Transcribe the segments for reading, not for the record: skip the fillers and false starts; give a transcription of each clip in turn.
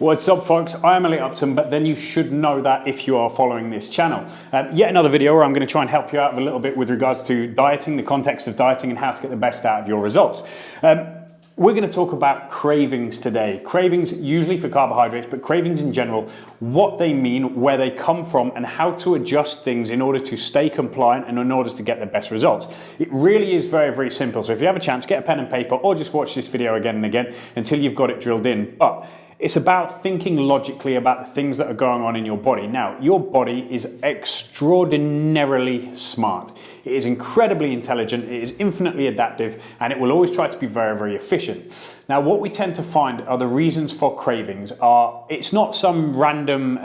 What's up, folks? I am LiveUP, but then you should know that if you are following this channel. Yet another video where I'm going to try and help you out a little bit with regards to dieting, the context of dieting, and how to get the best out of your results. We're going to talk about cravings today. Cravings usually for carbohydrates, but cravings in general, what they mean, where they come from, and how to adjust things in order to stay compliant and in order to get the best results. It really is very, very simple. So if you have a chance, get a pen and paper or just watch this video again and again until you've got it drilled in. But it's about thinking logically about the things that are going on in your body. Now, your body is extraordinarily smart. It is incredibly intelligent, it is infinitely adaptive, and it will always try to be very, very efficient. Now, what we tend to find are the reasons for cravings are, it's not some random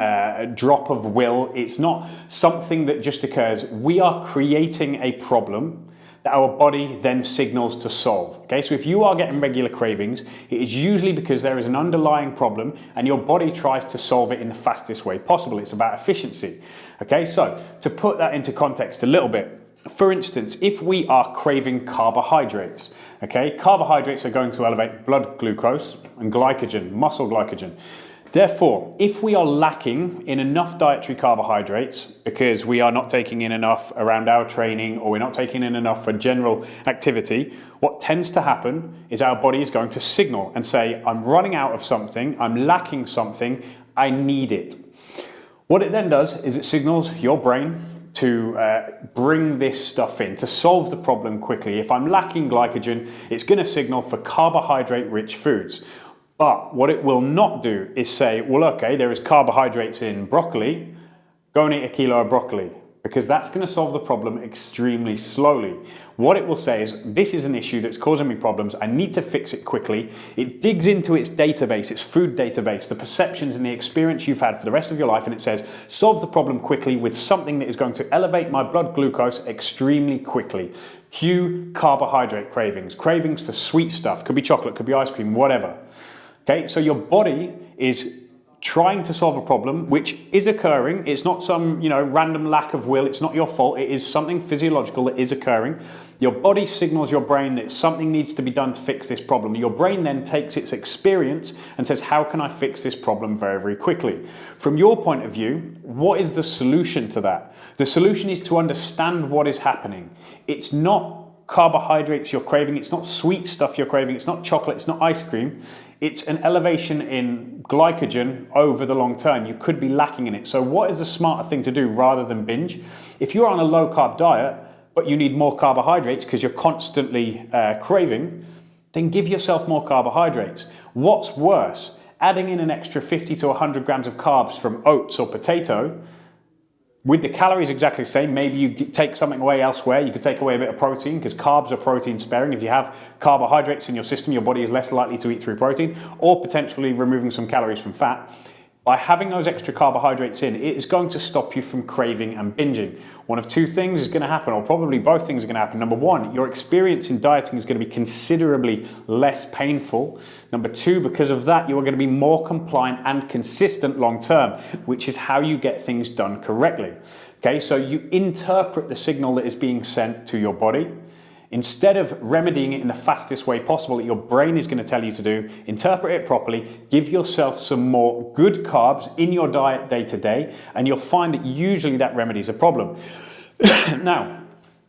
drop of will, it's not something that just occurs. We are creating a problem that our body then signals to solve. Okay, so if you are getting regular cravings, it is usually because there is an underlying problem and your body tries to solve it in the fastest way possible. It's about efficiency. Okay, so to put that into context a little bit, for instance, if we are craving carbohydrates, okay, carbohydrates are going to elevate blood glucose and glycogen, muscle glycogen. Therefore, if we are lacking in enough dietary carbohydrates because we are not taking in enough around our training or we're not taking in enough for general activity, what tends to happen is our body is going to signal and say, I'm running out of something, I'm lacking something, I need it. What it then does is it signals your brain to bring this stuff in, to solve the problem quickly. If I'm lacking glycogen, it's going to signal for carbohydrate-rich foods. But what it will not do is say, well, okay, there is carbohydrates in broccoli, go and eat a kilo of broccoli, because that's going to solve the problem extremely slowly. What it will say is, this is an issue that's causing me problems, I need to fix it quickly. It digs into its database, its food database, the perceptions and the experience you've had for the rest of your life, and it says, solve the problem quickly with something that is going to elevate my blood glucose extremely quickly. Cue carbohydrate cravings, cravings for sweet stuff, could be chocolate, could be ice cream, whatever. Okay, so your body is trying to solve a problem which is occurring. It's not some, random lack of will. It's not your fault. It is something physiological that is occurring. Your body signals your brain that something needs to be done to fix this problem. Your brain then takes its experience and says, how can I fix this problem very, very quickly? From your point of view, what is the solution to that? The solution is to understand what is happening. It's not carbohydrates you're craving, it's not sweet stuff you're craving, it's not chocolate, it's not ice cream, it's an elevation in glycogen over the long term. You could be lacking in it. So what is the smarter thing to do rather than binge? If you're on a low carb diet, but you need more carbohydrates because you're constantly craving, then give yourself more carbohydrates. What's worse, adding in an extra 50 to 100 grams of carbs from oats or potato, with the calories exactly the same. Maybe you take something away elsewhere. You could take away a bit of protein because carbs are protein sparing. If you have carbohydrates in your system, your body is less likely to eat through protein, or potentially removing some calories from fat. By having those extra carbohydrates in, it is going to stop you from craving and binging. One of two things is going to happen, or probably both things are going to happen. Number one, your experience in dieting is going to be considerably less painful. Number two, because of that, you are going to be more compliant and consistent long term, which is how you get things done correctly. Okay, so you interpret the signal that is being sent to your body. Instead of remedying it in the fastest way possible that your brain is going to tell you to do, interpret it properly, give yourself some more good carbs in your diet day to day, and you'll find that usually that remedies a problem. Now,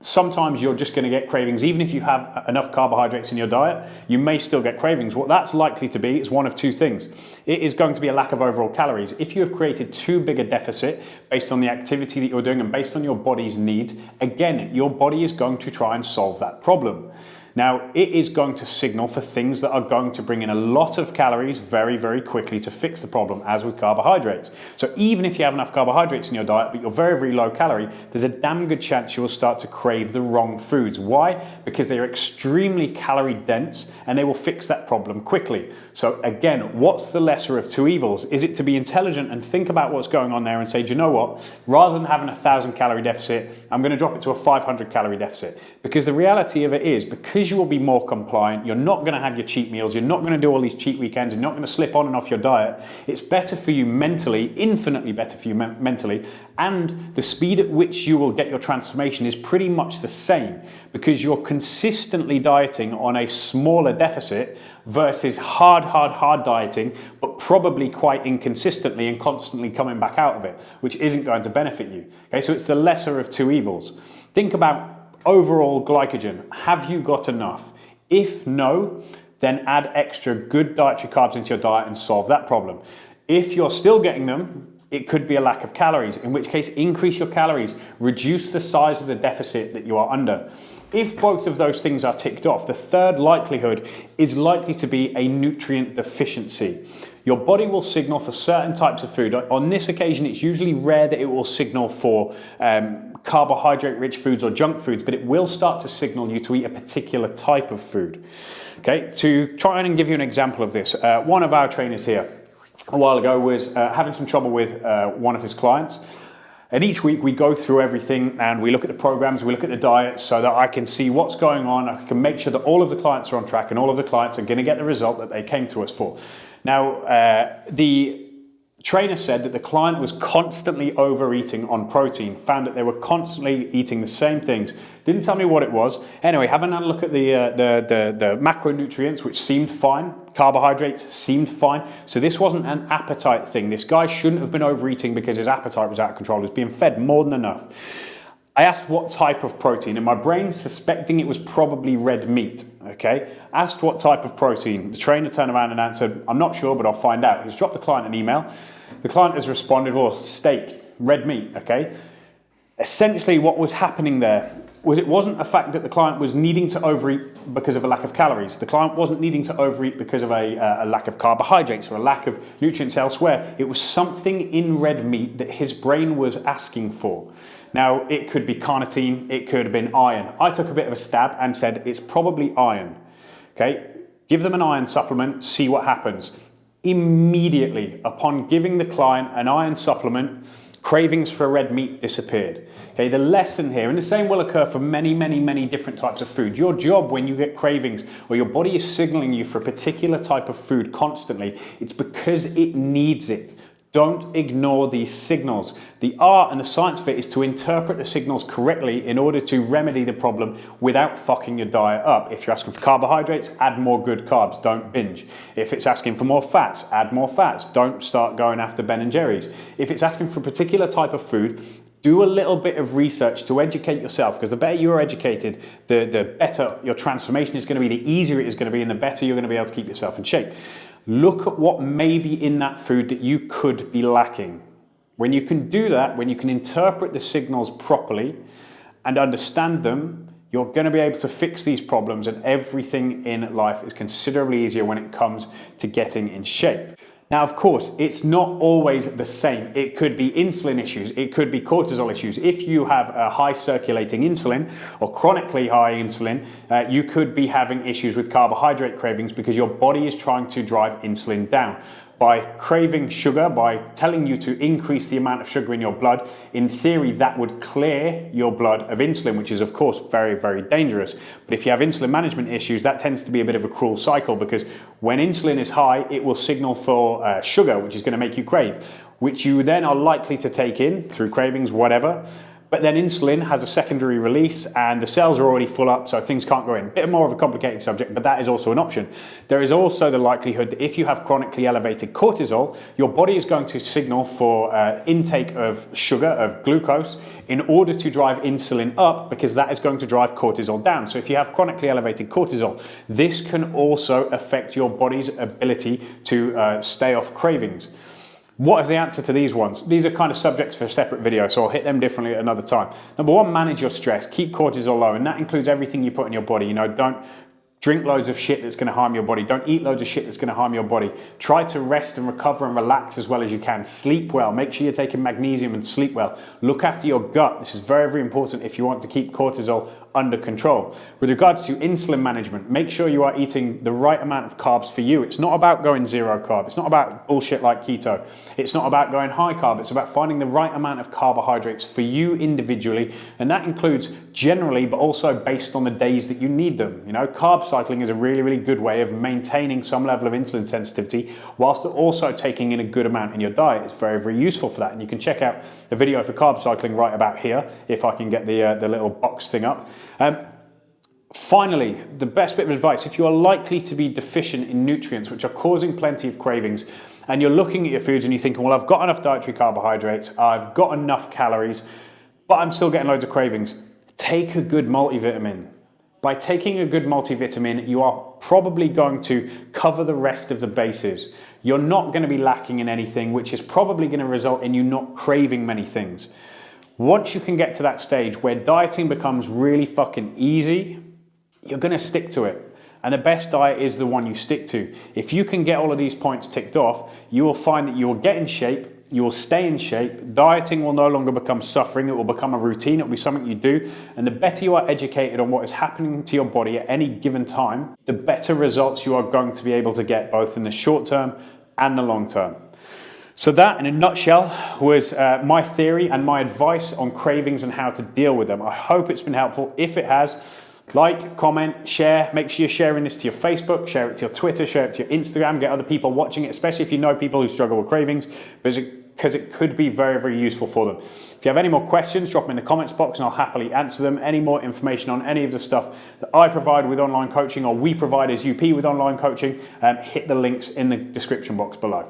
sometimes you're just going to get cravings. Even if you have enough carbohydrates in your diet, you may still get cravings. What that's likely to be is one of two things. It is going to be a lack of overall calories. If you have created too big a deficit based on the activity that you're doing and based on your body's needs, again, your body is going to try and solve that problem. Now, it is going to signal for things that are going to bring in a lot of calories very, very quickly to fix the problem, as with carbohydrates. So even if you have enough carbohydrates in your diet, but you're very, very low calorie, there's a damn good chance you will start to crave the wrong foods. Why? Because they are extremely calorie dense and they will fix that problem quickly. So again, what's the lesser of two evils? Is it to be intelligent and think about what's going on there and say, do you know what? Rather than having a 1,000 calorie deficit, I'm going to drop it to a 500 calorie deficit. Because the reality of it is, because you will be more compliant, you're not going to have your cheat meals, you're not going to do all these cheat weekends, you're not going to slip on and off your diet. It's better for you mentally, infinitely better for you mentally, and the speed at which you will get your transformation is pretty much the same because you're consistently dieting on a smaller deficit versus hard dieting, but probably quite inconsistently and constantly coming back out of it, which isn't going to benefit you. Okay, so it's the lesser of two evils. Think about overall glycogen. Have you got enough? If no, then add extra good dietary carbs into your diet and solve that problem. If you're still getting them, it could be a lack of calories, in which case increase your calories, reduce the size of the deficit that you are under. If both of those things are ticked off, the third likelihood is likely to be a nutrient deficiency. Your body will signal for certain types of food. On this occasion, it's usually rare that it will signal for carbohydrate-rich foods or junk foods, but it will start to signal you to eat a particular type of food. Okay, to try and give you an example of this, one of our trainers here a while ago was having some trouble with one of his clients. And each week we go through everything and we look at the programs, we look at the diets so that I can see what's going on. I can make sure that all of the clients are on track and all of the clients are going to get the result that they came to us for. Now, the trainer said that the client was constantly overeating on protein, found that they were constantly eating the same things. Didn't tell me what it was. Anyway, having a look at the macronutrients, which seemed fine, carbohydrates seemed fine. So this wasn't an appetite thing. This guy shouldn't have been overeating because his appetite was out of control. He was being fed more than enough. I asked what type of protein, and my brain suspecting it was probably red meat, okay? Asked what type of protein. The trainer turned around and answered, I'm not sure, but I'll find out. He's dropped the client an email. The client has responded, well, steak, red meat, okay? Essentially what was happening there was it wasn't a fact that the client was needing to overeat because of a lack of calories. The client wasn't needing to overeat because of a lack of carbohydrates or a lack of nutrients elsewhere. It was something in red meat that his brain was asking for. Now, it could be carnitine, it could have been iron. I took a bit of a stab and said, it's probably iron, okay? Give them an iron supplement, see what happens. Immediately, upon giving the client an iron supplement, cravings for red meat disappeared. Okay, the lesson here, and the same will occur for many different types of food. Your job when you get cravings or your body is signaling you for a particular type of food constantly, it's because it needs it. Don't ignore these signals. The art and the science of it is to interpret the signals correctly in order to remedy the problem without fucking your diet up. If you're asking for carbohydrates, add more good carbs, don't binge. If it's asking for more fats, add more fats. Don't start going after Ben & Jerry's. If it's asking for a particular type of food, do a little bit of research to educate yourself, because the better you're educated, the better your transformation is going to be, the easier it is going to be, and the better you're going to be able to keep yourself in shape. Look at what may be in that food that you could be lacking. When you can do that, when you can interpret the signals properly and understand them, you're going to be able to fix these problems, and everything in life is considerably easier when it comes to getting in shape. Now, of course, it's not always the same. It could be insulin issues. It could be cortisol issues. If you have a high circulating insulin or chronically high insulin, you could be having issues with carbohydrate cravings because your body is trying to drive insulin down. By craving sugar, by telling you to increase the amount of sugar in your blood, in theory that would clear your blood of insulin, which is of course very dangerous. But if you have insulin management issues, that tends to be a bit of a cruel cycle, because when insulin is high, it will signal for sugar, which is going to make you crave, which you then are likely to take in through cravings, whatever. But then insulin has a secondary release and the cells are already full up, so things can't go in. A bit more of a complicated subject, but that is also an option. There is also the likelihood that if you have chronically elevated cortisol, your body is going to signal for intake of sugar, of glucose, in order to drive insulin up, because that is going to drive cortisol down. So if you have chronically elevated cortisol, this can also affect your body's ability to stay off cravings. What is the answer to these ones? These are kind of subjects for a separate video, so I'll hit them differently at another time. Number one, manage your stress. Keep cortisol low, and that includes everything you put in your body. You know, don't drink loads of shit that's going to harm your body. Don't eat loads of shit that's going to harm your body. Try to rest and recover and relax as well as you can. Sleep well. Make sure you're taking magnesium and sleep well. Look after your gut. This is very important if you want to keep cortisol under control. With regards to insulin management, make sure you are eating the right amount of carbs for you. It's not about going zero carb. It's not about bullshit like keto. It's not about going high carb. It's about finding the right amount of carbohydrates for you individually, and that includes generally, but also based on the days that you need them. You know, carb cycling is a really good way of maintaining some level of insulin sensitivity whilst also taking in a good amount in your diet. It's very useful for that, and you can check out the video for carb cycling right about here if I can get the little box thing up. Finally, the best bit of advice, if you are likely to be deficient in nutrients, which are causing plenty of cravings, and you're looking at your foods and you're thinking, well, I've got enough dietary carbohydrates, I've got enough calories, but I'm still getting loads of cravings, take a good multivitamin. By taking a good multivitamin, you are probably going to cover the rest of the bases. You're not going to be lacking in anything, which is probably going to result in you not craving many things. Once you can get to that stage where dieting becomes really fucking easy, you're going to stick to it. And the best diet is the one you stick to. If you can get all of these points ticked off, you will find that you will get in shape, you will stay in shape, dieting will no longer become suffering, it will become a routine, it will be something you do, and the better you are educated on what is happening to your body at any given time, the better results you are going to be able to get both in the short term and the long term. So that, in a nutshell, was my theory and my advice on cravings and how to deal with them. I hope it's been helpful. If it has, like, comment, share. Make sure you're sharing this to your Facebook, share it to your Twitter, share it to your Instagram, get other people watching it, especially if you know people who struggle with cravings, because it could be very, very useful for them. If you have any more questions, drop them in the comments box and I'll happily answer them. Any more information on any of the stuff that I provide with online coaching or we provide as UP with online coaching, hit the links in the description box below.